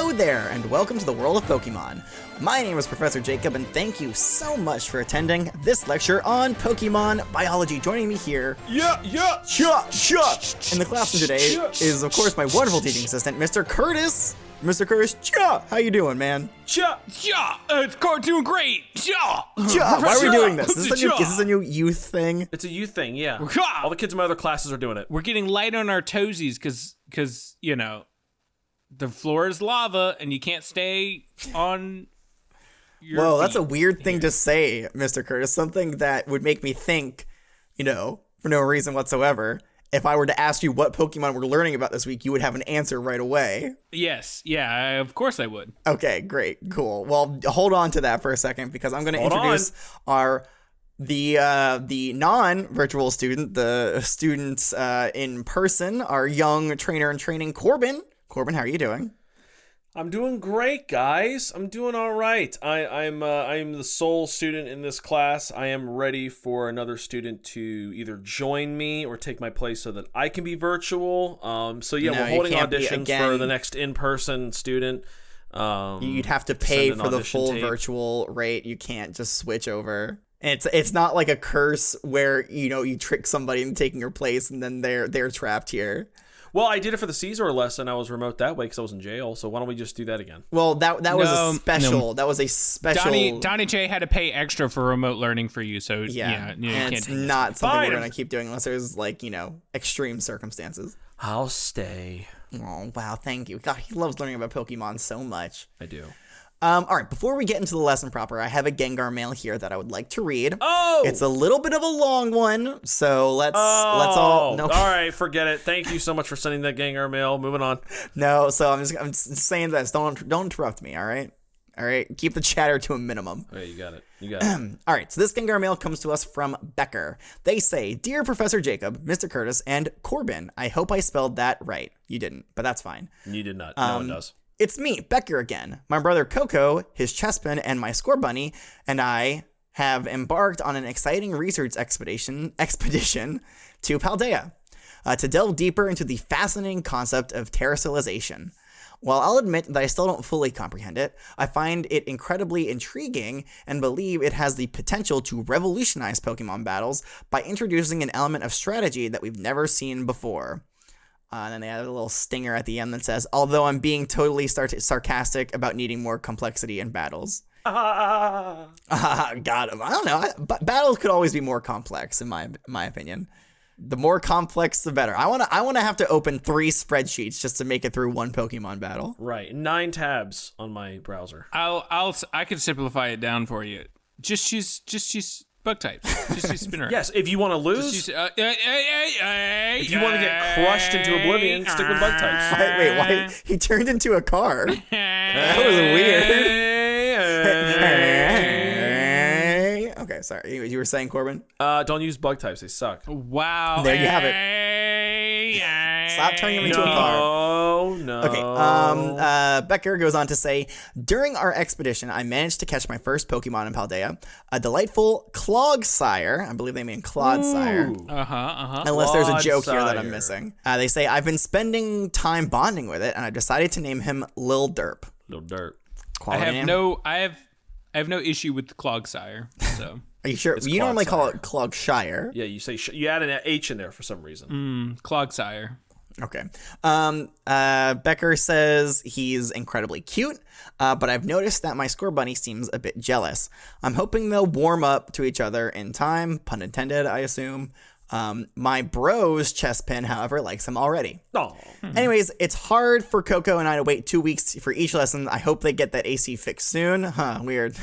Hello there, and welcome to the world of Pokemon. My name is Professor Jacob, and thank you so much for attending this lecture on Pokemon biology. Joining me here, in the classroom today is, of course, my wonderful teaching assistant, Mr. Curtis. Mr. Curtis, how you doing, man? It's doing great. Why are we doing this? Is this a new youth thing? It's a youth thing, yeah. All the kids in my other classes are doing it. We're getting light on our toesies because you know, the floor is lava and you can't stay on your Whoa, feet. that's a weird thing to say, Mr. Curtis. Something that would make me think, for no reason whatsoever. If I were to ask you what Pokemon we're learning about this week, you would have an answer right away. Yes, yeah, of course I would. Okay, great, cool. Well, hold on to that for a second because I'm going to introduce the non-virtual student, the students in person, our young trainer in training, Corbin. Corbin, how are you doing? I'm doing great, guys. I'm doing all right. I'm the sole student in this class. I am ready for another student to either join me or take my place so that I can be virtual. We're holding auditions for the next in-person student. You'd have to pay for the full virtual rate. You can't just switch over. It's not like a curse where you trick somebody into taking your place and then they're trapped here. Well, I did it for the Caesar lesson. I was remote that way because I was in jail. So why don't we just do that again? Well, that was a special. No. That was a special. Donnie J had to pay extra for remote learning for you. So yeah you and can't it's do not something we're gonna keep doing unless there's extreme circumstances. I'll stay. Oh wow, thank you. God, he loves learning about Pokemon so much. I do. All right, before we get into the lesson proper, I have a Gengar mail here that I would like to read. Oh! It's a little bit of a long one, so let's all... No. All right, forget it. Thank you so much for sending that Gengar mail. Moving on. No, so I'm just saying this. Don't interrupt me, all right? All right, keep the chatter to a minimum. Okay, you got it. All right, so this Gengar mail comes to us from Becker. They say, Dear Professor Jacob, Mr. Curtis, and Corbin, I hope I spelled that right. You didn't, but that's fine. You did not. No one does. It's me, Becker again. My brother Coco, his Chespin, and my Score Bunny, and I have embarked on an exciting research expedition to Paldea to delve deeper into the fascinating concept of terrestrialization. While I'll admit that I still don't fully comprehend it, I find it incredibly intriguing and believe it has the potential to revolutionize Pokemon battles by introducing an element of strategy that we've never seen before. And then they add a little stinger at the end that says, although I'm being totally sarcastic about needing more complexity in battles. Got him. I don't know. Battles could always be more complex, in my opinion. The more complex, the better. I want to have to open 3 spreadsheets just to make it through one Pokemon battle. Right. 9 tabs on my browser. I could simplify it down for you. Just use bug types. Just use spinner. Yes, if you want to lose, if you want to get crushed into oblivion, stick with bug types. Wait, he turned into a car? That was weird. Okay, sorry. Anyways, you were saying, Corbin? Don't use bug types. They suck. Wow. There you have it. Stop turning him into a car. No. Okay. Becker goes on to say, during our expedition, I managed to catch my first Pokemon in Paldea, a delightful Clogsire. I believe they mean Clodsire. Unless there's a joke here that I'm missing. They say, I've been spending time bonding with it, and I decided to name him Lil Derp. Lil Derp. I have no issue with the Clogsire. So. Are you sure? You normally call it Clogshire. Yeah, you say you add an H in there for some reason. Clogsire. Okay. Becker says he's incredibly cute, but I've noticed that my Score Bunny seems a bit jealous. I'm hoping they'll warm up to each other in time, pun intended, I assume. My bro's Chespin, however, likes him already. Oh. Anyways, it's hard for Coco and I to wait 2 weeks for each lesson. I hope they get that AC fixed soon. Huh, weird.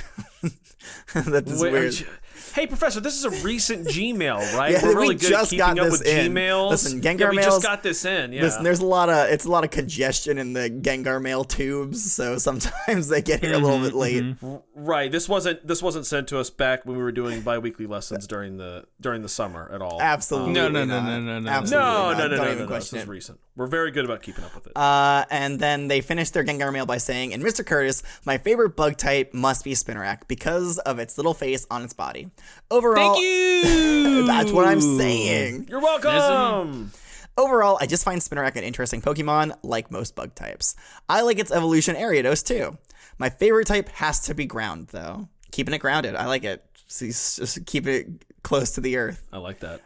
That's weird. Hey, Professor, this is a recent Gmail, right? Yeah, we're really we good just at got keeping up this with in. Gmails. Listen, Gengar yeah, we mails, just got this in. Yeah. Listen, there's a lot of congestion in the Gengar mail tubes, so sometimes they get here a little bit late. Right. This wasn't sent to us back when we were doing biweekly lessons during the summer at all. Absolutely. No. Absolutely No. Even This is recent. We're very good about keeping up with it. And then they finished their Gengar mail by saying, and Mr. Curtis, my favorite bug type must be Spinarak because of its little face on its body. Overall, thank you. That's what I'm saying. You're welcome. Overall, I just find Spinarak an interesting Pokemon, like most bug types. I like its evolution Ariados too. My favorite type has to be ground, though. Keeping it grounded, I like it. Just keep it close to the earth. I like that.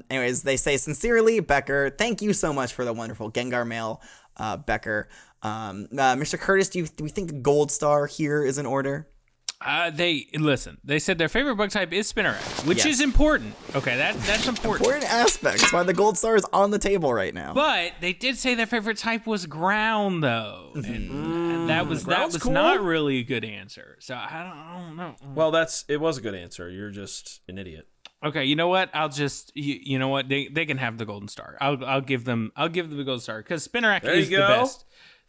Anyways, they say, sincerely, Becker, thank you so much for the wonderful Gengar mail, Becker. Mr. Curtis, do we think a gold star here is in order? They said their favorite bug type is Spinarak, which Yes. is important. Okay, that's important. Important aspects. Why the gold star is on the table right now. But they did say their favorite type was ground, though, and that was Ground's cool. not really a good answer. So I don't know. Well, it was a good answer. You're just an idiot. Okay, you know what? I'll just you know what? They can have the golden star. I'll give them the golden star because Spinarak There is you the go. best.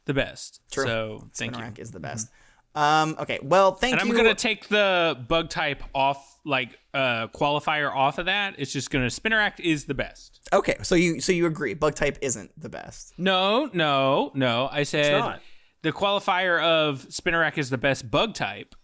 The best. True. So thank Spinarak you. is the best. Okay, well, thank And you. I'm gonna take the bug type off, like qualifier off of that. It's just gonna Spinarak is the best. Okay, so you agree bug type isn't the best. No. I said not. the qualifier of Spinarak is the best bug type.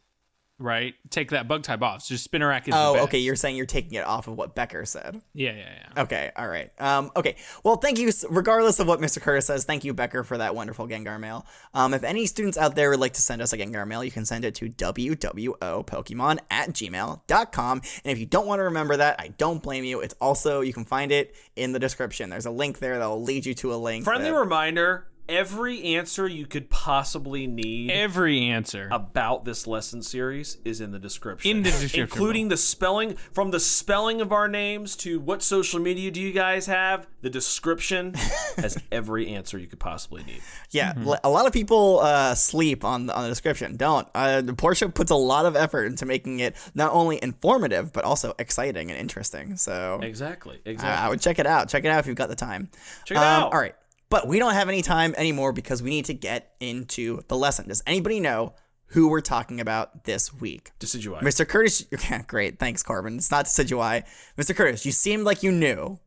Right? Take that bug type off. So just Spinarak is the Oh, best. okay, you're saying you're taking it off of what Becker said. Yeah. Okay, all right. Okay, well, thank you. Regardless of what Mr. Curtis says, thank you, Becker, for that wonderful Gengar mail. If any students out there would like to send us a Gengar mail, you can send it to wwopokemon@gmail.com. And if you don't want to remember that, I don't blame you. It's also, you can find it in the description. There's a link there that will lead you to a link. Friendly reminder, every answer you could possibly need Every answer. about this lesson series is in the description. In the description, Including the spelling, from the spelling of our names to what social media do you guys have, the description has every answer you could possibly need. Yeah, a lot of people sleep on the description. Don't. Portia puts a lot of effort into making it not only informative, but also exciting and interesting. So Exactly. I would check it out. Check it out if you've got the time. Check it out. All right. But we don't have any time anymore because we need to get into the lesson. Does anybody know who we're talking about this week? Decidueye. Mr. Curtis. Okay, great. Thanks, Corbin. It's not Decidueye. Mr. Curtis, you seemed like you knew.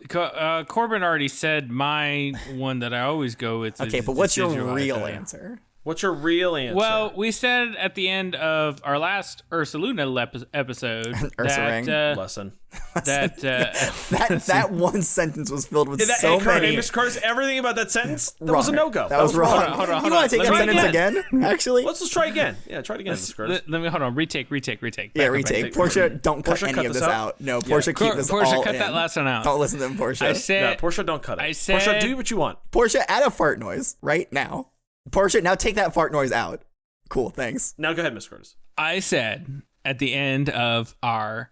Corbin already said my one that I always go with. Okay, is but what's your Decidueye. real answer? What's your real answer? Well, we said at the end of our last Ursaluna episode Ursaring lesson. That one sentence was filled with so many. Mr. Curtis, everything about that sentence, that Wrong. was a no-go. That was wrong. Hold on. You want to take that Let me sentence again? Actually? Let's try it again. Yeah, try it again, Mr. Curtis. Let me hold on. Retake. Yeah, Back retake. up. Portia, don't cut Portia, any cut of this this out. out. No, Portia, keep this Portia, all cut in. that last one out. Don't listen to him, Portia. I said. No, Portia, don't cut it. I said. Portia, do what you want. Portia, add a fart noise right now. Portia, now take that fart noise out. Cool, thanks. Now go ahead, Mr. Curtis. I said at the end of our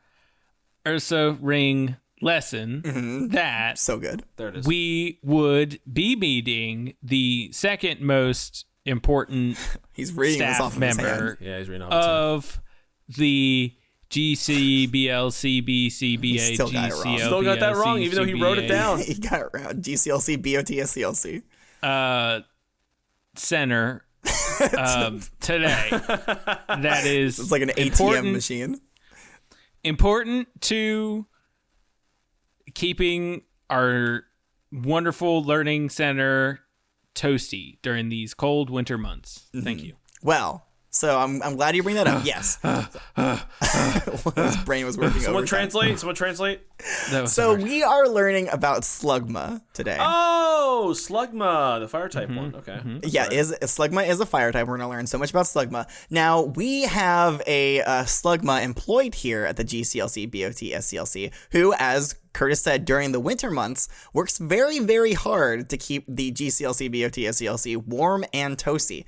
Ursa Ring lesson that So good. There it is. we would be meeting the second most important He's reading this staff off of his member hand. Yeah, he's reading off his hand. of the GCBLCBCBA Still got it wrong. Still got that wrong, even though he wrote it down. He got it around. GCLC, BOTSCLC. Center today. That is It's like an ATM important, machine. important to keeping our wonderful learning center toasty during these cold winter months. Thank you. Well, so I'm glad you bring that up. Yes. His brain was working Someone overtime. translate. That was So hard. we are learning about Slugma today. Oh, Slugma, the fire type one. Okay. Yeah, Slugma is a fire type. We're going to learn so much about Slugma. Now, we have a Slugma employed here at the GCLC, BOTSCLC, who, as Curtis said, during the winter months, works very, very hard to keep the GCLC, BOTSCLC warm and toasty.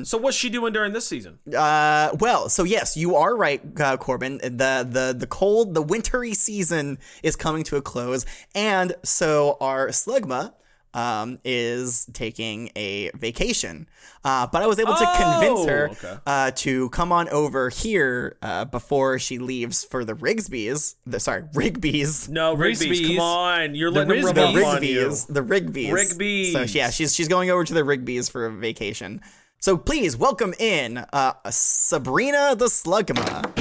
So what's she doing during this season? Well, so yes, you are right, Corbin. The cold, the wintry season is coming to a close, and so our Slugma is taking a vacation. But I was able to convince her to come on over here before she leaves for the Rigby's. Rigby's. No, Rigby's. Come on, you're letting them rub The off on you. Rigby's. The Rigby's. Rigby's. So yeah, she's going over to the Rigby's for a vacation. So please welcome in Sabrina the Slugma.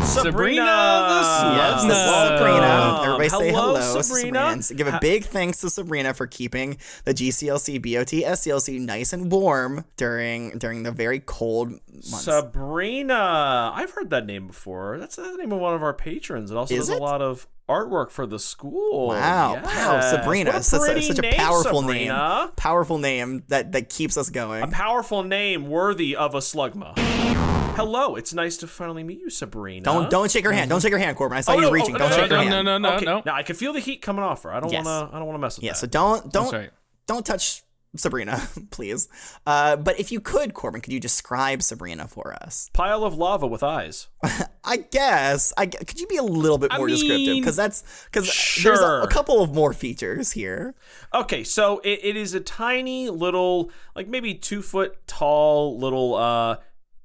Sabrina the Slugma. Yes, this is Sabrina. Everybody say Hello, hello, Sabrina. And give a big thanks to Sabrina for keeping the GCLC, BOT, SCLC nice and warm during the very cold months. Sabrina. I've heard that name before. That's the name of one of our patrons. It also does a lot of artwork for the school. Wow, Yes. Sabrina. What a Such a pretty powerful Sabrina. name. Powerful name that keeps us going. A powerful name worthy of a Slugma. Hello, it's nice to finally meet you, Sabrina. Don't shake her hand. Don't shake her hand, Corbin. I saw you reaching. Don't shake her hand. No. Now I can feel the heat coming off her. I don't want to mess with that. Yeah, so don't touch Sabrina, please. But if you could, Corbin, could you describe Sabrina for us? Pile of lava with eyes. I guess. Could you be a little bit more descriptive? Because Sure. there's a couple of more features here. Okay, so it is a tiny little, like maybe 2 foot tall little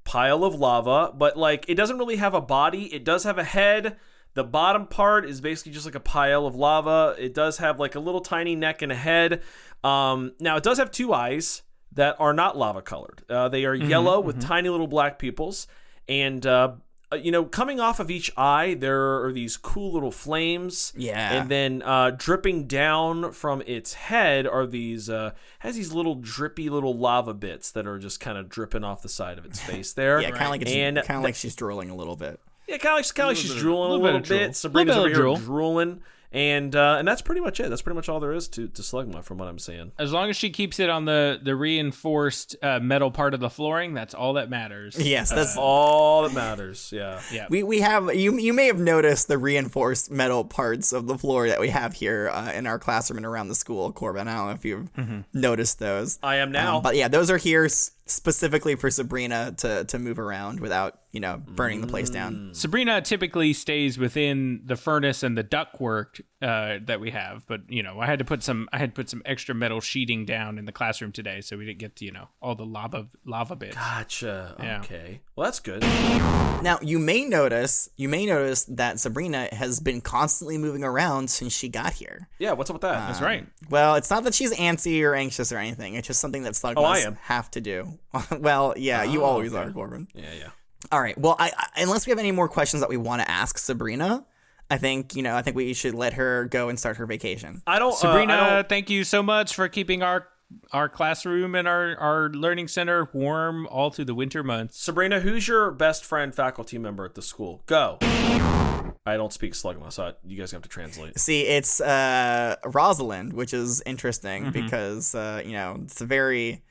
pile of lava, but like it doesn't really have a body. It does have a head. The bottom part is basically just like a pile of lava. It does have like a little tiny neck and a head. Now it does have 2 eyes that are not lava colored. They are yellow with tiny little black pupils, and coming off of each eye, there are these cool little flames. Yeah. And then dripping down from its head are these has these little drippy little lava bits that are just kind of dripping off the side of its face there. Yeah, kind of like she's drooling a little bit. Yeah, kind of like she's drooling a little bit. Sabrina's over here drooling. And that's pretty much it. That's pretty much all there is to Slugma, from what I'm seeing. As long as she keeps it on the reinforced metal part of the flooring, that's all that matters. Yes, that's all that matters. Yeah. We have you may have noticed the reinforced metal parts of the floor that we have here in our classroom and around the school, Corbin. I don't know if you've noticed those. I am now. But yeah, those are here specifically for Sabrina to move around without burning the place down. Sabrina typically stays within the furnace and the ductwork that we have, but I had to put some extra metal sheeting down in the classroom today, so we didn't get to all the lava bits. Gotcha. Yeah. Okay. Well, that's good. Now you may notice that Sabrina has been constantly moving around since she got here. Yeah. What's up with that? That's right. Well, it's not that she's antsy or anxious or anything. It's just something that Slugmas have to do. Well, yeah, you always are, Corbin. Yeah. All right. Well, I unless we have any more questions that we want to ask Sabrina, I think we should let her go and start her vacation. Sabrina, thank you so much for keeping our classroom and our learning center warm all through the winter months. Sabrina, who's your best friend faculty member at the school? Go. I don't speak Slugma, so you guys have to translate. See, it's Rosalind, which is interesting because it's a very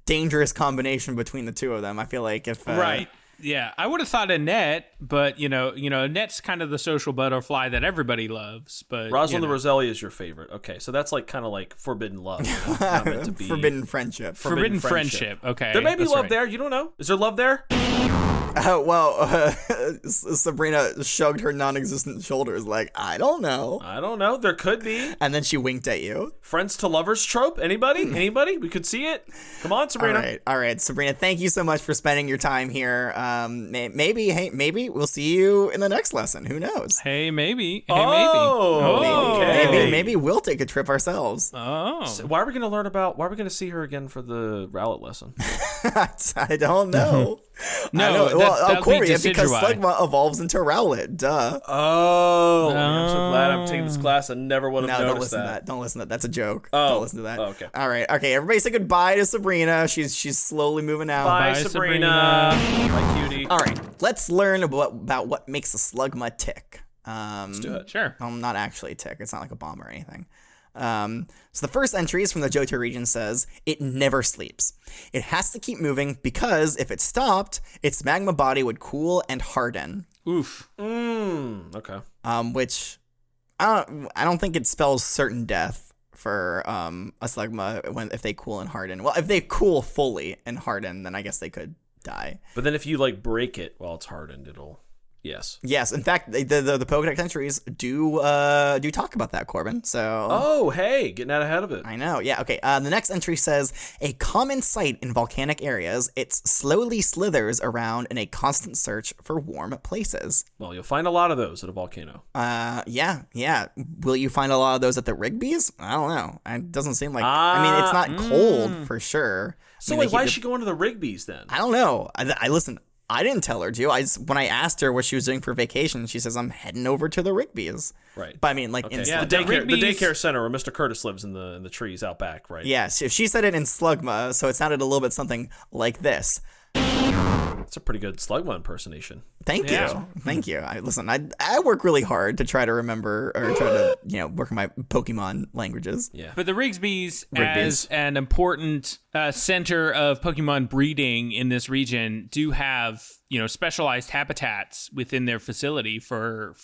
dangerous combination between the two of them. I feel like if right. Yeah, I would have thought Annette, but Annette's kind of the social butterfly that everybody loves. But Rosalind the Roselli is your favorite. Okay, so that's like kind of like forbidden love, not meant to be forbidden friendship. Forbidden friendship. Okay, there may be love there. You don't know. Is there love there? Sabrina shrugged her non-existent shoulders like, I don't know. There could be. And then she winked at you. Friends to lovers trope? Anybody? We could see it. Come on, Sabrina. All right, Sabrina, thank you so much for spending your time here. Maybe we'll see you in the next lesson. Who knows? Maybe. Maybe we'll take a trip ourselves. Oh. So why are we going to see her again for the Rowlet lesson? I don't know. Corey, because Slugma evolves into Rowlet. Duh. Oh, I'm so glad I'm taking this class. I never would have noticed that. Don't listen to that. That's a joke. Oh. Don't listen to that. Oh, okay. All right. Okay. Everybody say goodbye to Sabrina. She's slowly moving out. Bye, Sabrina. Bye, cutie. All right. Let's learn about what makes a Slugma tick. Let's do it. Sure. Not actually tick. It's not like a bomb or anything. So the first entry is from the Johto region says, it never sleeps. It has to keep moving because if it stopped, its magma body would cool and harden. Oof. Okay. Which I don't think it spells certain death for a Slugma if they cool and harden. Well, if they cool fully and harden, then I guess they could die. But then if you break it while it's hardened, it'll... Yes. In fact, the Pokédex entries do talk about that, Corbin. So. Oh, hey, getting out ahead of it. I know. Yeah. Okay. The next entry says a common sight in volcanic areas. It slowly slithers around in a constant search for warm places. Well, you'll find a lot of those at a volcano. Yeah. Will you find a lot of those at the Rigby's? I don't know. It doesn't seem like. I mean, it's not cold for sure. So why is she going to the Rigby's then? I don't know. I listen. I didn't tell her to. When I asked her what she was doing for vacation, she says, I'm heading over to the Rigby's. Right. But I mean, like, Okay. in The daycare center where Mr. Curtis lives in the trees out back, right? Yes, if she said it in Slugma, so it sounded a little bit something like this. That's a pretty good Slugma impersonation. Thank you. Thank you. I work really hard to try to remember or try to, work on my Pokemon languages. Yeah. But the Rigsby's, as an important center of Pokemon breeding in this region, do have, specialized habitats within their facility for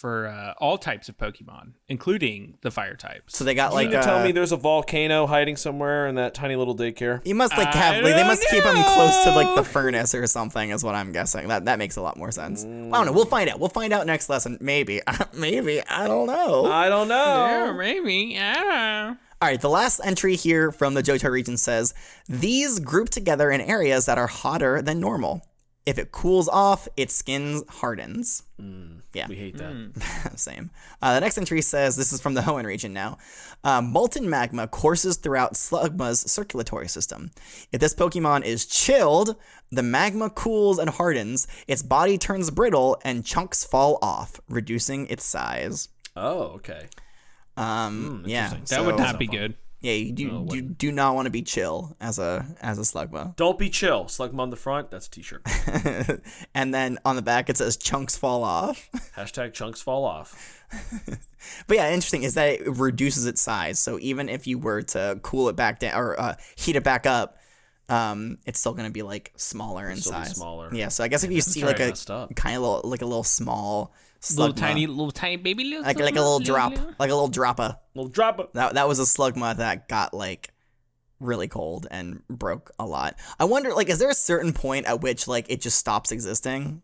all types of Pokemon, including the fire types. So they got You tell me there's a volcano hiding somewhere in that tiny little daycare? You must they must keep them close to like the furnace or something is what I'm guessing. That makes a lot more sense. I don't know. We'll find out. We'll find out next lesson. Maybe. Maybe. I don't know. Yeah, maybe. Yeah. All right, the last entry here from the Johto region says, these group together in areas that are hotter than normal. If it cools off, its skin hardens. Yeah. We hate that. Same. The next entry says, this is from the Hoenn region now. Molten magma courses throughout Slugma's circulatory system. If this Pokemon is chilled, the magma cools and hardens, its body turns brittle, and chunks fall off, reducing its size. Oh, okay. Yeah. That would not be good. Yeah, you do not want to be chill as a Slugma. Don't be chill. Slugma on the front, that's a t-shirt. And then on the back it says chunks fall off. Hashtag chunks fall off. But yeah, interesting is that it reduces its size. So even if you were to cool it back down or heat it back up, it's still going to be like smaller in size. Be smaller. Yeah, so I guess if you see like a kind of like a little small Slugma, little tiny baby, like a little drop, like a little dropper. Little dropper. That was a Slugma that got like really cold and broke a lot. I wonder, like, is there a certain point at which like it just stops existing?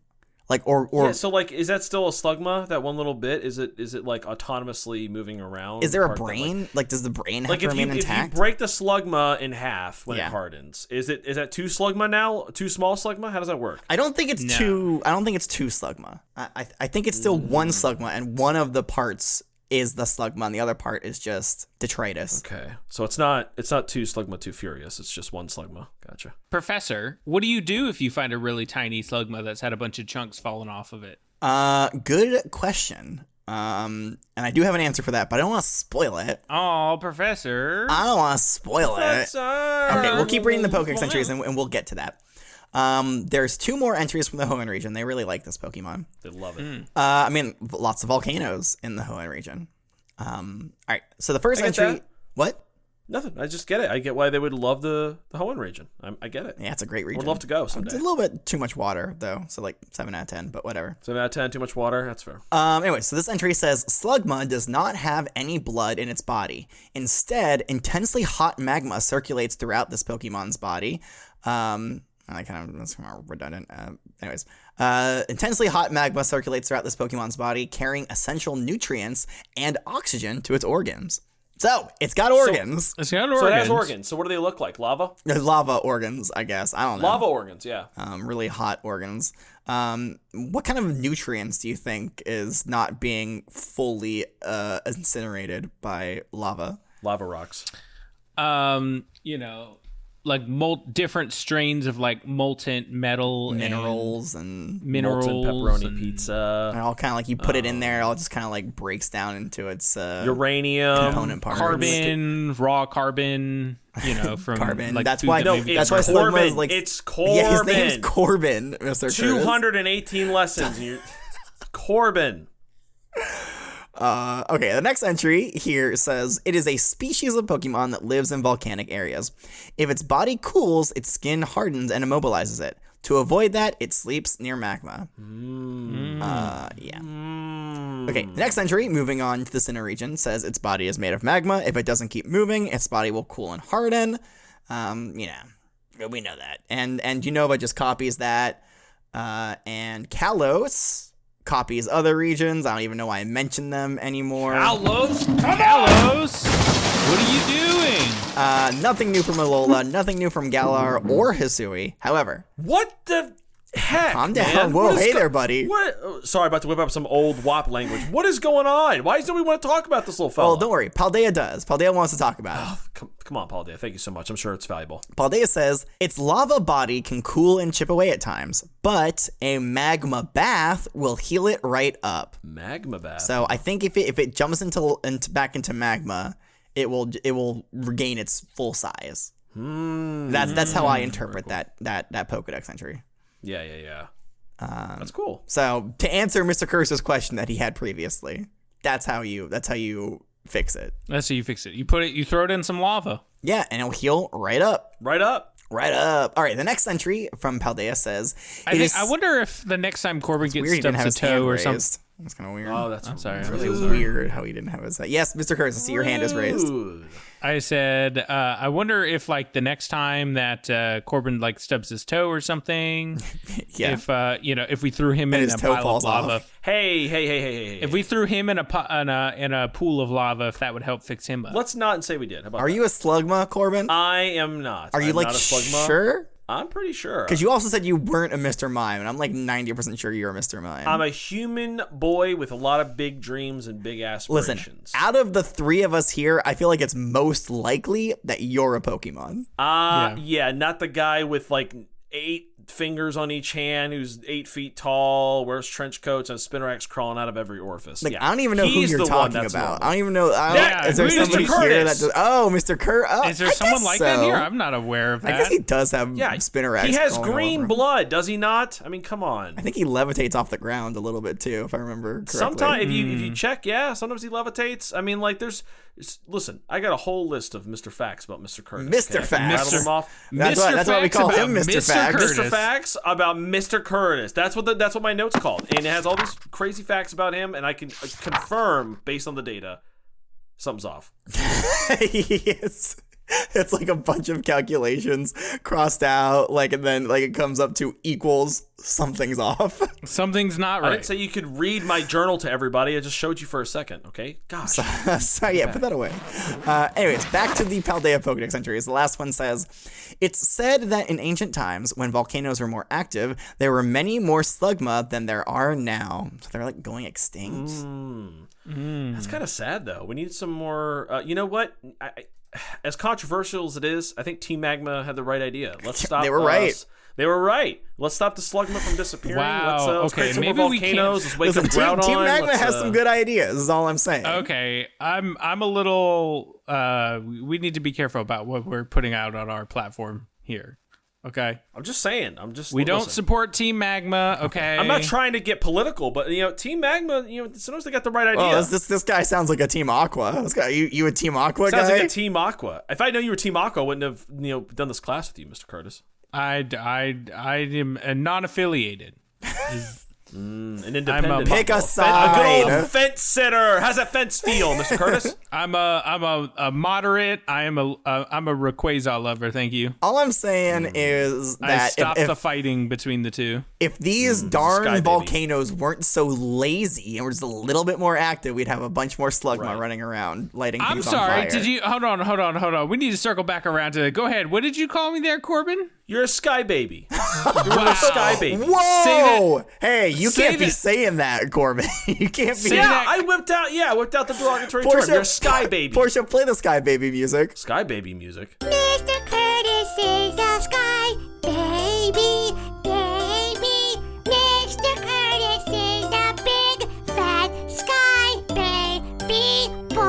Like or so like is that still a Slugma? That one little bit is it like autonomously moving around? Is there a brain? Like does the brain have to remain intact? If you break the Slugma in half when it hardens, is that two Slugma now? Two small Slugma? How does that work? I don't think it's two. I don't think it's two Slugma. I think it's still one Slugma, and one of the parts is the Slugma, and the other part is just detritus. Okay, so it's not two Slugma too furious. It's just one Slugma. Gotcha. Professor, what do you do if you find a really tiny Slugma that's had a bunch of chunks falling off of it? Good question. And I do have an answer for that, but I don't want to spoil it. Oh, Professor. I don't want to spoil it. Okay, we'll keep reading the Pokédex entries, and we'll get to that. There's two more entries from the Hoenn region. They really like this Pokemon. They love it. I mean, lots of volcanoes in the Hoenn region. All right, so the first entry... that. What? Nothing. I just get it. I get why they would love the Hoenn region. I get it. Yeah, it's a great region. Would love to go someday. It's a little bit too much water, though, so like 7 out of 10, but whatever. 7 out of 10, too much water? That's fair. Anyway, so this entry says, Slugma does not have any blood in its body. Instead, intensely hot magma circulates throughout this Pokemon's body. That's kind of redundant. Intensely hot magma circulates throughout this Pokemon's body, carrying essential nutrients and oxygen to its organs. So, it's got organs. It's got organs. So it has organs. So what do they look like? Lava? Lava organs, I guess. I don't know. Lava organs, yeah. Really hot organs. What kind of nutrients do you think is not being fully incinerated by lava? Lava rocks. Like different strains of like molten metal, minerals molten pepperoni pizza. And all kind of like you put it in there, it all just kind of like breaks down into its uranium, component parts, carbon, raw carbon. From carbon. Like that's why. That's why Corbin. Slugma is like it's Corbin. Yeah, his name's Corbin. Mr. 218 lessons. Corbin. Okay, the next entry here says, it is a species of Pokemon that lives in volcanic areas. If its body cools, its skin hardens and immobilizes it. To avoid that, it sleeps near magma. Yeah. Okay, the next entry, moving on to the Sinnoh region, says its body is made of magma. If it doesn't keep moving, its body will cool and harden. We know that. And Unova just copies that. And Kalos copies other regions. I don't even know why I mentioned them anymore. Kalos, what are you doing? Nothing new from Alola, nothing new from Galar or Hisui. However, what the heck, Calm down. man? Whoa, hey there, buddy. What? Sorry, about to whip up some old WAP language. What is going on? Why don't we want to talk about this little fella? Well, don't worry. Paldea does. Paldea wants to talk about it. Come on, Paul Day. Thank you so much. I'm sure it's valuable. Paldea says, its lava body can cool and chip away at times, but a magma bath will heal it right up. Magma bath. So I think if it jumps back into magma, it will regain its full size. That's how I interpret that Pokédex entry. Yeah. That's cool. So to answer Mr. Curse's question that he had previously, that's how you fix it. That's how you fix it. You throw it in some lava. Yeah, and it'll heal right up. Right up. All right, the next entry from Paldea says, I wonder if the next time Corbin gets stubs a toe or something. That's kind of weird. Oh, that's sorry. really weird how he didn't have his. Yes, Mr. Curse, I see your hand is raised. I said, I wonder if like the next time that Corbin like stubs his toe or something, Yeah. if we threw him And in his a toe pile falls of lava, off. Hey. if we threw him in a pool of lava, if that would help fix him up. Let's not say we did. How about Are that? you a Slugma, Corbin? I am not. Are you I'm like not a Slugma. sure? I'm pretty sure. Because you also said you weren't a Mr. Mime, and I'm like 90% sure you're a Mr. Mime. I'm a human boy with a lot of big dreams and big Listen, aspirations. out of the three of us here, I feel like it's most likely that you're a Pokemon. Yeah, not the guy with like 8 fingers on each hand, who's 8 feet tall, wears trench coats, and a Spinarak's crawling out of every orifice. Like, I don't even know who He's you're the one talking that's about. normal. I don't even know. Is there who's somebody Mr. here that Curtis? does? Oh, Mr. Kurt. Oh, Is there I someone guess like so. that here? I'm not aware of that. I guess he does have Yeah, Spinarak. he has crawling all green over him. blood, does he not? I mean, come on. I think he levitates off the ground a little bit too, if I remember correctly. Sometimes, if you check, sometimes he levitates. I mean, like, listen, I got a whole list of Mr. Facts about Mr. Curtis. Mr. Okay? Facts. Rattle them off. That's why we call him Mr. Facts. Mr. Facts about Mr. Curtis. That's what my note's called, and it has all these crazy facts about him, and I can confirm based on the data, something's off. Yes. It's like a bunch of calculations crossed out, and then it comes up to equals something's off. Something's not I right. didn't say you could read my journal to everybody. I just showed you for a second, okay? Gosh. So yeah, put that away. Anyways, back to the Paldea Pokédex entries. The last one says, it's said that in ancient times, when volcanoes were more active, there were many more Slugma than there are now. So they're going extinct. That's kind of sad, though. We need some more. You know what? As controversial as it is, I think Team Magma had the right idea. Let's stop. They were right. They were right. Let's stop the Slugma from disappearing. Wow. Let's create some maybe more we volcanoes. Let's wake Listen, up Groudon. Team Magma Let's, has some good ideas, is all I'm saying. Okay, I'm a little. We need to be careful about what we're putting out on our platform here. Okay, I'm just saying. We don't support Team Magma. Okay, I'm not trying to get political, but Team Magma. Sometimes they got the right idea. Well, this guy sounds like a Team Aqua. This guy, you a Team Aqua Sounds guy? like a Team Aqua. If I know you were Team Aqua, I wouldn't have done this class with you, Mr. Curtis. I am non-affiliated. An independent. Pick a A side. good old fence sitter. How's that fence feel, Mr. Curtis? I'm a moderate. I'm a Rayquaza lover. Thank you. All I'm saying is I that stopped the fighting between the two. if these Sky darn Baby. volcanoes weren't so lazy and were just a little bit more active, we'd have a bunch more Slugma Right. running around lighting I'm things sorry. on fire. Did you hold on? We need to circle back around to. Go ahead. What did you call me there, Corbin? You're a sky baby. You're a little sky baby. Whoa! Hey, you Say can't be that- saying that, Corbin. You can't be. Say Yeah, that- I whipped out the derogatory term. You're a sky baby. Portia, play the Sky Baby music. Sky baby music. Mr. Curtis is a sky baby, baby. Mr. Curtis is a big, fat sky baby boy.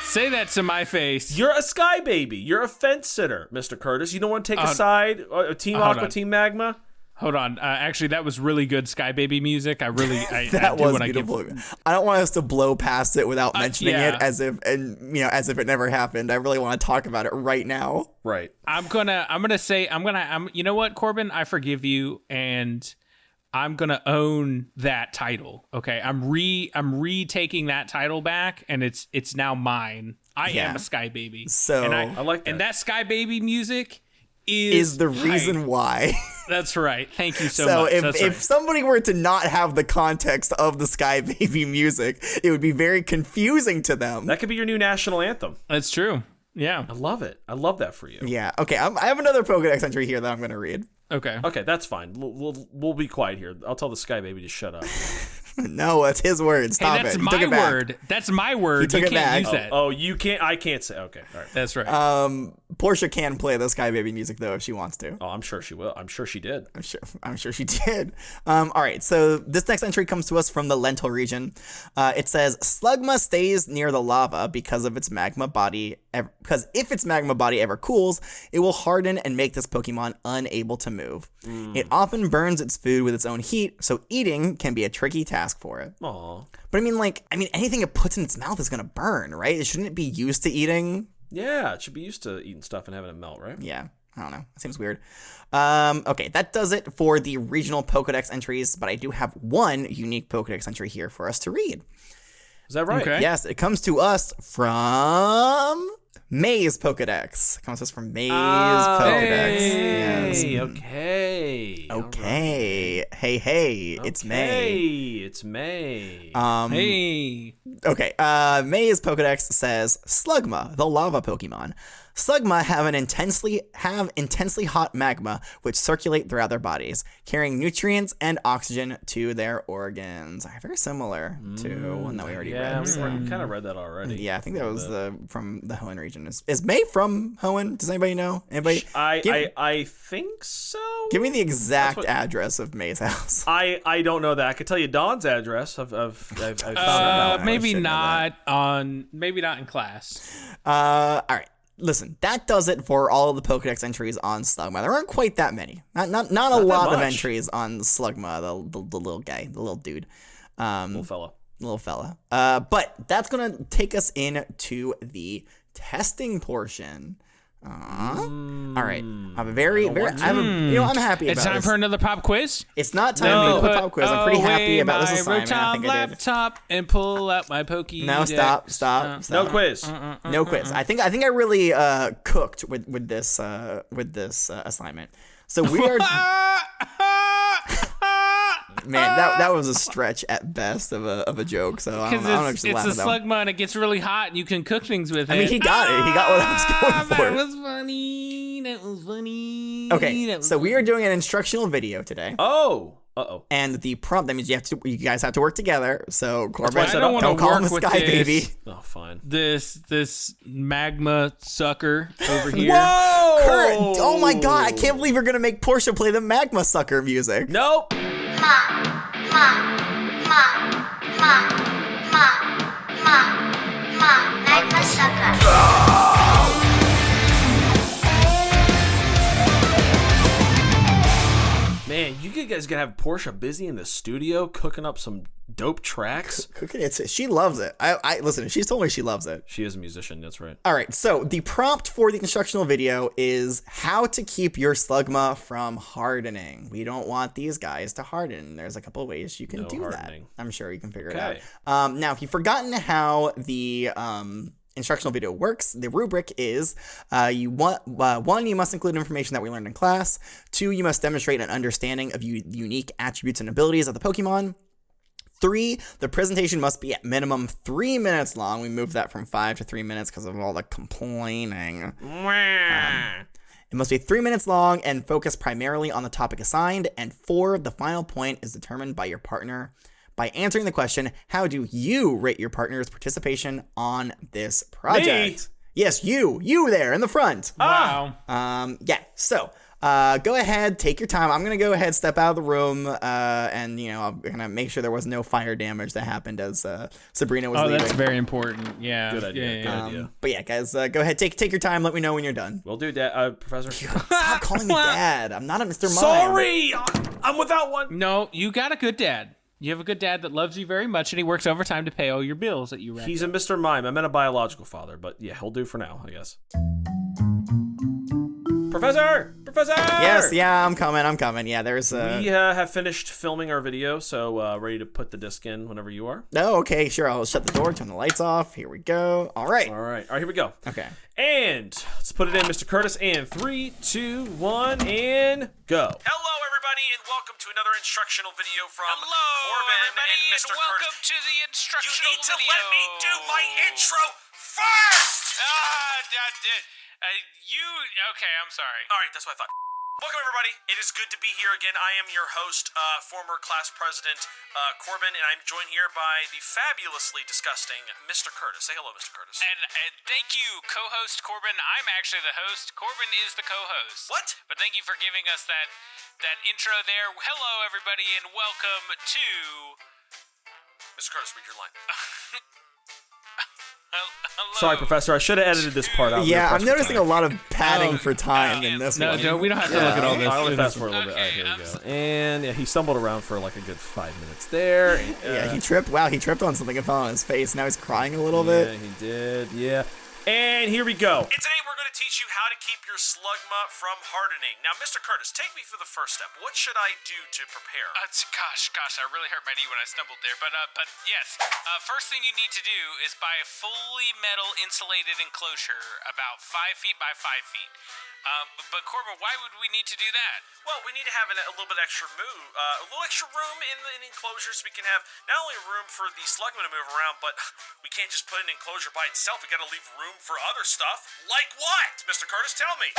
Say that to my face. You're a sky baby. You're a fence sitter, Mr. Curtis. You don't want to take a side? Team hold Aqua, on. Team Magma? Hold on. Actually, that was really good Sky Baby music. I That do was wanna beautiful. I don't want us to blow past it without mentioning yeah. it as if it never happened. I really want to talk about it right now. Right. You know what, Corbin? I forgive you, and I'm gonna own that title. Okay, I'm retaking that title back, and it's now mine. I Yeah. am a Sky Baby. So- and I like that. And that Sky Baby music Is the hype. reason why. That's right. Thank you so So much. That's if right. somebody were to not have the context of the Sky Baby music, it would be very confusing to them. That could be your new national anthem. That's true. Yeah. I love it. I love that for you. Yeah. Okay. I have another Pokédex entry here that I'm going to read. Okay. Okay, that's fine. We'll be quiet here. I'll tell the Sky Baby to shut up. No, it's his word. Stop Hey, that's it. He my took it back. word. That's my word. He took You it can't back. use that. Oh, you can't. I can't say. Okay, all right. That's right. Portia can play the Sky Baby music though if she wants to. Oh, I'm sure she will. I'm sure she did. I'm sure she did. All right, so this next entry comes to us from the Lentil region. It says Slugma stays near the lava because of its magma body. Because if its magma body ever cools, it will harden and make this Pokemon unable to move. It often burns its food with its own heat, so eating can be a tricky task for it. Aw. But I mean, anything it puts in its mouth is gonna burn, right? Shouldn't it be used to eating? Yeah, it should be used to eating stuff and having it melt, right? Yeah, I don't know. That seems weird. Okay, that does it for the regional Pokedex entries, but I do have one unique Pokedex entry here for us to read. Is that right? Okay. Yes, it comes to us from May's Pokedex. It comes to us from May's Pokedex. Yes. Hey, okay. Okay. Hey, it's May. Hey, it's May. Hey. Okay, May's Pokedex says Slugma, the lava Pokemon. Slugma have intensely hot magma which circulate throughout their bodies, carrying nutrients and oxygen to their organs. Very similar to one that we already Yeah, read. So. we kind of read that already. Yeah, I think that was from the Hoenn region. Is May from Hoenn? Does anybody know? Anybody? I think so. Give me the exact address of May's house. I don't know that. I could tell you Dawn's address. I've found it out. Maybe should know not in class. All right. Listen, that does it for all of the Pokedex entries on Slugma. There aren't quite that many. Not a lot of entries on Slugma, the little guy, the little dude. Little fella. But that's going to take us into the testing portion. All right. I'm I'm happy about It's time this. for another pop quiz. It's not time for the pop quiz. I'm pretty happy about this assignment. I think I did. laptop and pull out my Pokédex. No, stop. No quiz. No quiz. I think I really cooked with this assignment. So we are. Man, that was a stretch at best of a joke. So I don't know if you it's laugh a at that one. Slugma and it gets really hot and you can cook things with it. I mean, he got it. He got what I was going for. That was funny. Okay, so we are doing an instructional video today. Oh. Uh-oh. And the prompt, that means you guys have to work together. So Corbin, I don't wanna don't call him a work with Sky this. Baby. Oh, fine. This magma sucker over here. Whoa! Kurt, oh my god, I can't believe you're gonna make Portia play the Magma Sucker music. Nope. Magma sucker. Man, you guys gonna have Portia busy in the studio cooking up some dope tracks. Cooking it, she loves it. I listen. She's told me she loves it. She is a musician. That's right. All right, so the prompt for the instructional video is how to keep your Slugma from hardening. We don't want these guys to harden. There's a couple of ways you can do hardening. that. I'm sure you can figure Okay. it out. Now, if you've forgotten how the instructional video works, the rubric is one, you must include information that we learned in class. 2, you must demonstrate an understanding of unique attributes and abilities of the Pokemon. 3, the presentation must be at minimum 3 minutes long. We moved that from 5 to 3 minutes because of all the complaining. It must be 3 minutes long and focus primarily on the topic assigned. And 4, the final point is determined by your partner. By answering the question, how do you rate your partner's participation on this project? Me? Yes, you there in the front. Wow. Yeah, so go ahead, take your time. I'm going to go ahead, step out of the room, and, I'm going to make sure there was no fire damage that happened as Sabrina was leaving. That's very important. Yeah. Good idea. Good idea. But yeah, guys, go ahead, take your time. Let me know when you're done. We'll do that, Professor. Stop calling me dad. I'm not a Mr. Mime. Sorry, I'm without one. No, you got a good dad. You have a good dad that loves you very much, and he works overtime to pay all your bills that you rent. He's a Mr. Mime. I meant a biological father, but yeah, he'll do for now, I guess. Professor! Yes, yeah, I'm coming. Yeah, there's We have finished filming our video, so ready to put the disc in whenever you are. Oh, okay, sure. I'll shut the door, turn the lights off. Here we go. All right, here we go. Okay. And let's put it in, Mr. Curtis. And 3, 2, 1, and go. Hello, everybody. everybody, and welcome to another instructional video from Hello, Corbin everybody, and Mr. welcome Curtis. to the instructional You need to video. let me do my intro first! Okay, I'm sorry. Alright, that's what I thought. Welcome, everybody. It is good to be here again. I am your host, former class president, Corbin, and I'm joined here by the fabulously disgusting Mr. Curtis. Say hello, Mr. Curtis. And thank you, co-host Corbin. I'm actually the host. Corbin is the co-host. What? But thank you for giving us that intro there. Hello, everybody, and welcome to... Mr. Curtis, read your line. Hello. Sorry, Professor. I should have edited this part out. Yeah, I'm noticing a lot of padding for time in this No, one. we don't have to look at all this. I'll only fast forward a little bit. All right, here we go. And yeah, he stumbled around for like a good 5 minutes there. Yeah, he tripped. Wow, he tripped on something and fell on his face. Now he's crying a little bit. Yeah, he did. Yeah. And here we go. And today we're going to teach you how to keep your Slugma from hardening. Now, Mr. Curtis, take me through the first step. What should I do to prepare? Gosh, I really hurt my knee when I stumbled there. But yes, first thing you need to do is buy a fully metal insulated enclosure about 5 feet by 5 feet. But Corbin, why would we need to do that? Well, we need to have a little bit extra room in the enclosure so we can have not only room for the Slugma to move around, but we can't just put an enclosure by itself. We got to leave room for other stuff. Like what? Mr. Curtis, tell me.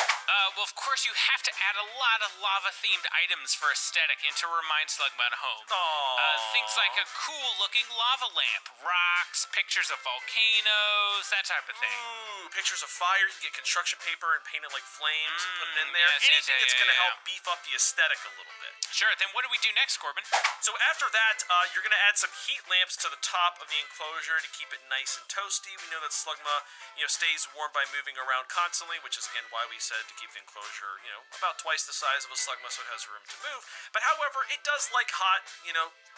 Well, of course, you have to add a lot of lava-themed items for aesthetic and to remind Slugma at home. Things like a cool-looking lava lamp, rocks, pictures of volcanoes, that type of thing. Ooh, pictures of fire. You can get construction paper and paint it like flames and put it in there. Yes, Anything that's going to yeah. help beef up the aesthetic a little bit. Sure, then what do we do next, Corbin? So after that, you're going to add some heat lamps to the top of the enclosure to keep it nice and toasty. We know that Slugma, stays warm by moving around constantly, which is again why we said to keep the enclosure, about twice the size of a Slugma so it has room to move. But however, it does like hot,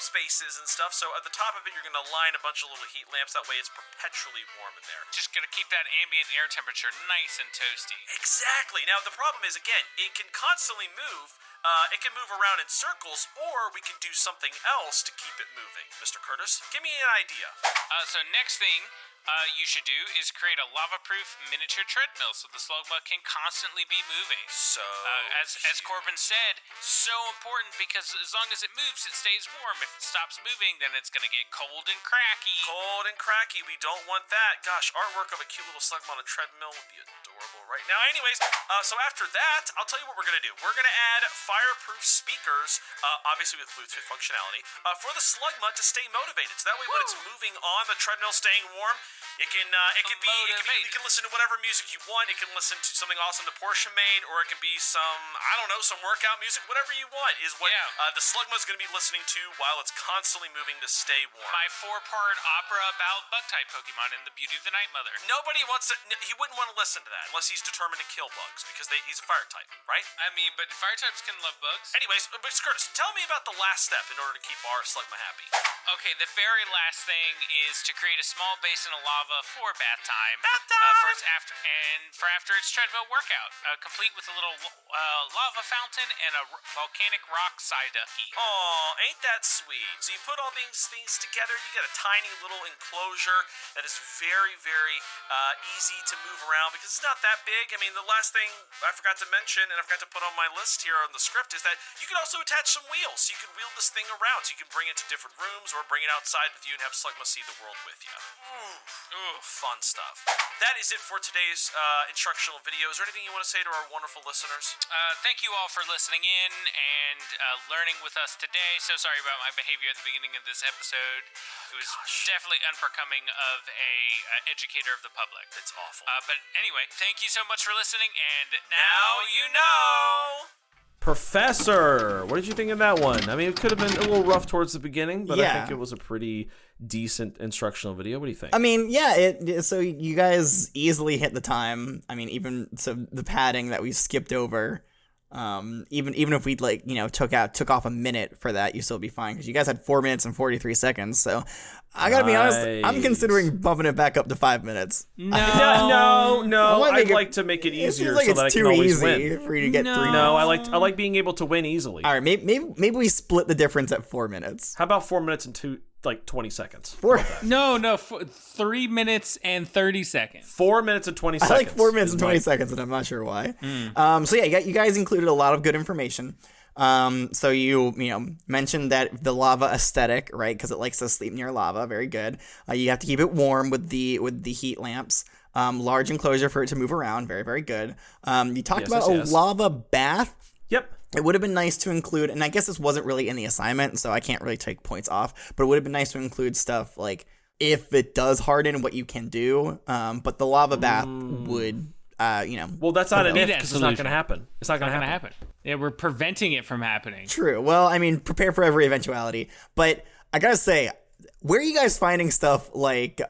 spaces and stuff. So at the top of it, you're going to line a bunch of little heat lamps. That way it's perpetually warm in there. Just gonna keep that ambient air temperature nice and toasty. Exactly. Now, the problem is, again, it can constantly move. It can move around in circles, or we can do something else to keep it moving. Mr. Curtis, give me an idea. So next thing you should do is create a lava-proof miniature treadmill so the Slugma can constantly be moving. So, as Corbin said, so important because as long as it moves, it stays warm. If it stops moving, then it's gonna get cold and cracky. Cold and cracky. We don't want that. Gosh, artwork of a cute little Slugma on a treadmill would be adorable right now. Anyways, so after that, I'll tell you what we're gonna do. We're gonna add fireproof speakers, obviously with Bluetooth functionality, for the Slugma to stay motivated. So that way, when it's moving on the treadmill, staying warm, you can listen to whatever music you want. It can listen to something awesome the Porsche made, or it can be some workout music. Whatever you want is what the Slugma is going to be listening to while it's constantly moving to stay warm. My 4-part opera about bug-type Pokemon and the beauty of the Night Mother. Nobody wants to. He wouldn't want to listen to that unless he's determined to kill bugs because he's a fire type, right? I mean, but fire types can love bugs. Anyways, Mr. Curtis, tell me about the last step in order to keep our Slugma happy. Okay, the very last thing is to create a small basin of lava for bath time. Bath time! For after its treadmill workout, complete with a little lava fountain and a volcanic rock Psyducky. Aw, ain't that sweet? So you put all these things together, you get a tiny little enclosure that is very, very easy to move around because it's not that big. I mean, the last thing I forgot to mention, and I forgot to put on my list here on the script, is that you can also attach some wheels. So you can wheel this thing around, so you can bring it to different rooms or bring it outside with you and have Slugma see the world with you. Ooh, fun stuff. That is it for today's instructional video. Is there anything you want to say to our wonderful listeners? Thank you all for listening in and learning with us today. So sorry about my behavior at the beginning of this episode. It was definitely unbecoming of a educator of the public. It's awful. But anyway, thank you so much for listening, and now you know. Professor, what did you think of that one? I mean, it could have been a little rough towards the beginning, but I Yeah. think it was a pretty decent instructional video. What do you think? I mean, yeah, so you guys easily hit the time. I mean, even so the padding that we skipped over, even if we took off a minute for that, you still be fine because you guys had 4 minutes and 43 seconds. So I gotta be honest, I'm considering bumping it back up to 5 minutes. No. I'd like to make it easier like so that I can always win. for you to get 3 No, minutes. I like being able to win easily. All right, maybe we split the difference at 4 minutes. How about 4 minutes and 20 seconds? 3 minutes and 30 seconds. 4 minutes and 20 I seconds. like 4 minutes and 20 seconds, and I'm not sure why. So yeah, you guys included a lot of good information. So you mentioned that the lava aesthetic, right? Because it likes to sleep near lava. Very good. You have to keep it warm with the heat lamps. Large enclosure for it to move around. Very, very good. You talked about a lava bath. Yep. It would have been nice to include, and I guess this wasn't really in the assignment, so I can't really take points off, but it would have been nice to include stuff like if it does harden, what you can do. But the lava bath would, Well, that's not an if, because it's not going to happen. It's not going to happen. Yeah, we're preventing it from happening. True. Well, I mean, prepare for every eventuality. But I gotta say, where are you guys finding stuff like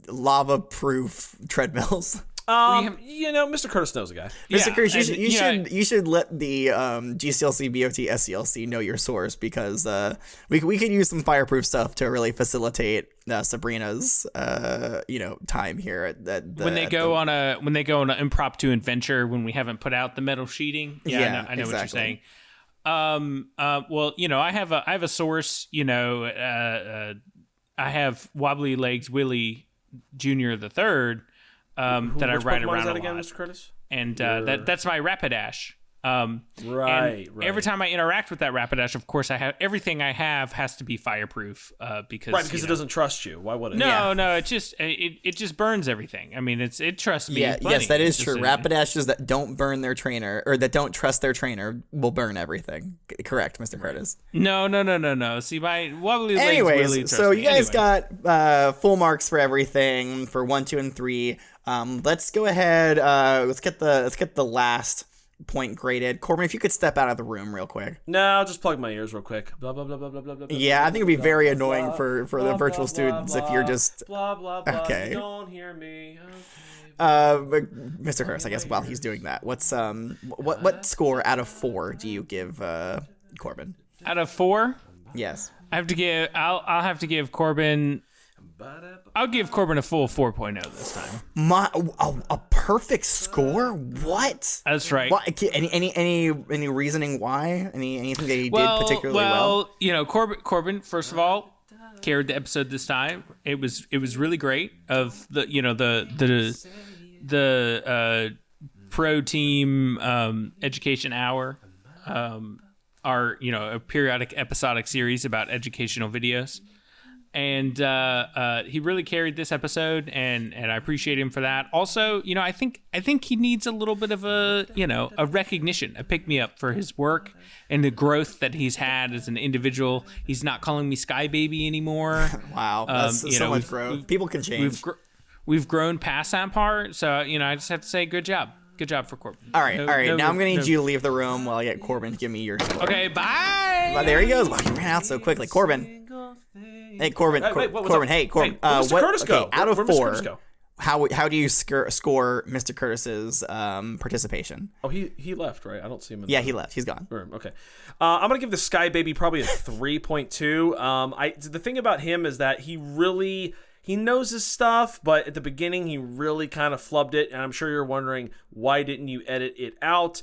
lava-proof treadmills? Mr. Curtis knows a guy. Mr. Curtis, you should let the GCLC, BOT, SCLC know your source, because we could use some fireproof stuff to really facilitate Sabrina's time here at when they go on an impromptu adventure when we haven't put out the metal sheeting. I know exactly what you're saying. I have a source. I have Wobbly Legs Willie Jr. the Third. That I ride around a lot. Again, Mr. Curtis? And that's my Rapidash. Right. Every time I interact with that Rapidash, of course, everything I have has to be fireproof. Because it doesn't trust you. Why would it? No, it just burns everything. I mean, it trusts me. Yeah, yes, that is true. Rapidashes that don't burn their trainer, or that don't trust their trainer, will burn everything. Correct, Mr. Curtis. No. See, my Wobbly Legs really trust so me. you guys got full marks for everything for 1, 2, and 3. Let's go ahead. Let's get the last point graded. Corbin, if you could step out of the room real quick. No, I'll just plug my ears real quick. Blah blah blah blah blah blah blah. Yeah, I think it'd be very annoying for the virtual students if you're just blah blah blah. Okay. Don't hear me. But Mr. Curtis, I guess while he's doing that, what's what score out of 4 do you give Corbin? Out of 4? Yes. I'll have to give Corbin. I'll give Corbin a full 4.0 this time. A perfect score? What? That's right. What? Any reasoning why? Anything that he did particularly well? Corbin, first of all, carried the episode this time. It was really great. Of the pro team education hour, our a periodic episodic series about educational videos. And he really carried this episode, and I appreciate him for that. Also, I think he needs a little bit of a recognition, a pick me up for his work and the growth that he's had as an individual. He's not calling me Sky Baby anymore. Wow, that's so much growth. People can change. We've grown past that part, so I just have to say, good job. Good job for Corbin. All right. Now I'm gonna need you to leave the room while I get Corbin to give me your score. Okay, bye. Well, there he goes. Wow, he ran out so quickly. Corbin. Hey, Corbin. Corbin. Hey, Corbin. Where'd Mr. Curtis go? Okay, out of Where'd 4, Mr. Curtis go? how do you score Mr. Curtis's participation? Oh, he left, right? I don't see him. He left. He's gone. Room. Okay. I'm gonna give the Sky Baby probably a 3.2. The thing about him is that he knows his stuff, but at the beginning he really kind of flubbed it, and I'm sure you're wondering, why didn't you edit it out?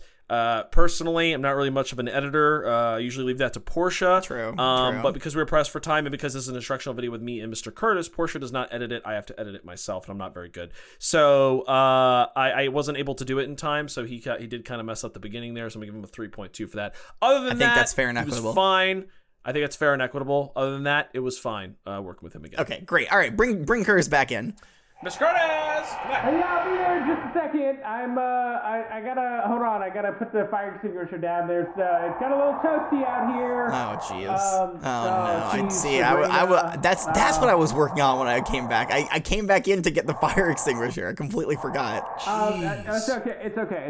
Personally, I'm not really much of an editor. I usually leave that to Portia. True. But because we were pressed for time and because this is an instructional video with me and Mr. Curtis, Portia does not edit it. I have to edit it myself, and I'm not very good. So I wasn't able to do it in time, so he did kind of mess up the beginning there, so I'm going to give him a 3.2 for that. Other than that, I think that's fair and equitable. It was fine. I think that's fair and equitable. Other than that, it was fine working with him again. Okay, great. All right, bring Curtis back in. Mr. Curtis! Come back. Hey, I'll be there in just a second. I gotta, hold on, I gotta put the fire extinguisher down. It's got a little toasty out here. Oh, jeez. I see. That's what I was working on when I came back. I came back in to get the fire extinguisher. I completely forgot. It's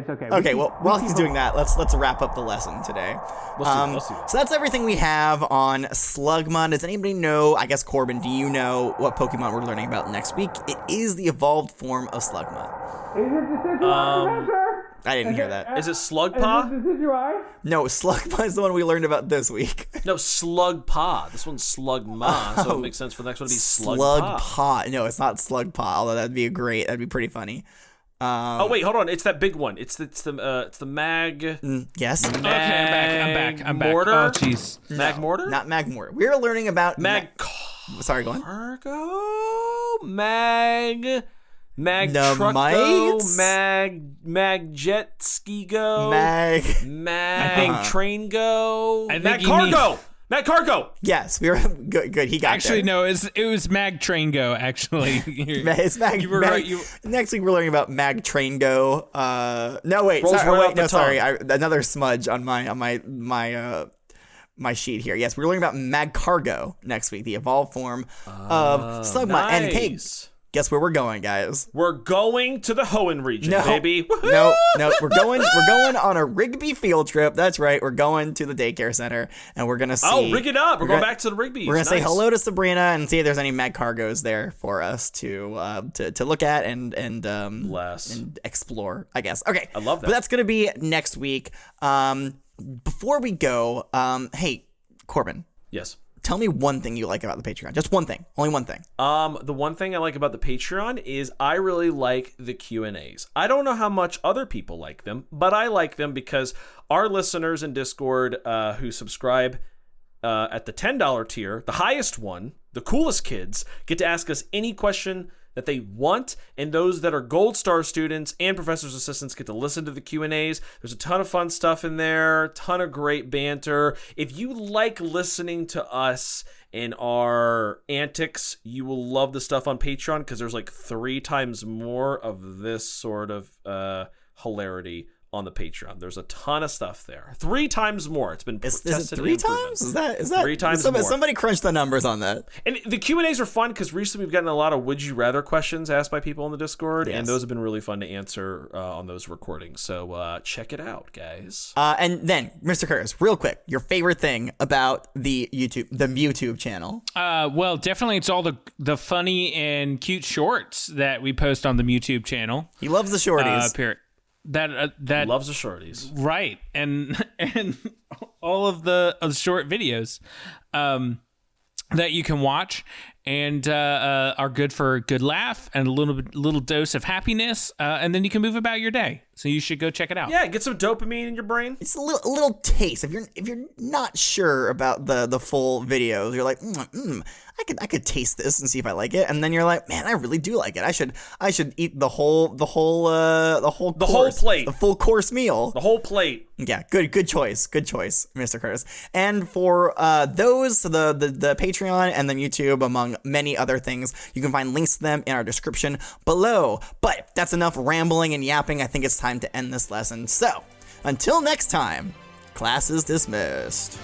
okay. Okay, well, while he's doing that, let's wrap up the lesson today. Let's do that. So that's everything we have on Slugma. Does anybody know, I guess, Corbin, do you know what Pokemon we're learning about next week? It is the evolved form of Slugma. Is it Decidueye, Professor? I didn't hear that. Is it Slugma? Is it Decidueye? No, Slugma is the one we learned about this week. No, Slugpa. This one's Slugma, so it makes sense for the next one to be Slugpa. Slugpa. No, it's not Slugpa, although that'd be pretty funny. Oh wait, hold on. It's that big one. It's the mag. Yes. Okay, I'm back. Mortar. Oh, jeez. Mag mortar. Not mag mortar. We're learning about mag. Sorry, go on. Cargo. Mag. Magtrucko, Namites? Magjetskigo, I think- Train Go, I think you Magcargo, Magcargo. Yes, we were good. He got Actually, there. no, it was Mag Train Go. Actually, It's Mag. You were Mag- right. Next week we're learning about Mag Train Go. No, wait, Rolls sorry, right wait, off the no, sorry. tongue. Another smudge on my sheet here. Yes, we're learning about Mag Cargo next week, the evolved form of Slugma. And hey, Nice. guess where we're going, guys? We're going to the Hoenn region, baby. Woohoo! No, we're going on a Rigby field trip. That's right. We're going to the daycare center, and we're gonna see. Oh, rig it up. We're going gonna- back to the Rigby's. We're gonna say Nice. hello to Sabrina and see if there's any Mag Cargos there for us to look at and Bless. and explore, I guess. Okay, I love that. But that's gonna be next week. Before we go, hey, Corbin, Yes. tell me one thing you like about the Patreon. Just one thing, only one thing. The one thing I like about the Patreon is I really like the Q&As. I don't know how much other people like them, but I like them because our listeners in Discord who subscribe at the $10 tier, the highest one, the coolest kids, get to ask us any question that they want, and those that are Gold Star students and professors' assistants get to listen to the Q&As. There's a ton of fun stuff in there, ton of great banter. If you like listening to us and our antics, you will love the stuff on Patreon because there's like 3 times more of this sort of hilarity on the Patreon. There's a ton of stuff there. 3 times more. It's been Is tested it 3 and proven. times? Is that 3 times somebody, more. Somebody crunch the numbers on that. And the Q&As are fun because recently we've gotten a lot of would you rather questions asked by people in the Discord, Yes. and those have been really fun to answer on those recordings. So check it out, guys. And then, Mr. Curtis, real quick, your favorite thing about the YouTube channel. well, definitely it's all the funny and cute shorts that we post on the YouTube channel. He loves the shorties. That Loves the shorties. right, and all of the short videos that you can watch and are good for a good laugh and a little dose of happiness, and then you can move about your day. So you should go check it out. Yeah, get some dopamine in your brain. It's a little taste. If you're not sure about the full videos, you're like, I could taste this and see if I like it, and then you're like, man, I really do like it. I should eat the whole course, plate. the full course meal. The whole plate. Yeah, good choice, Mr. Curtis. And for those, the Patreon and the YouTube, among many other things, you can find links to them in our description below. But that's enough rambling and yapping. I think it's time to end this lesson. So, until next time, class is dismissed.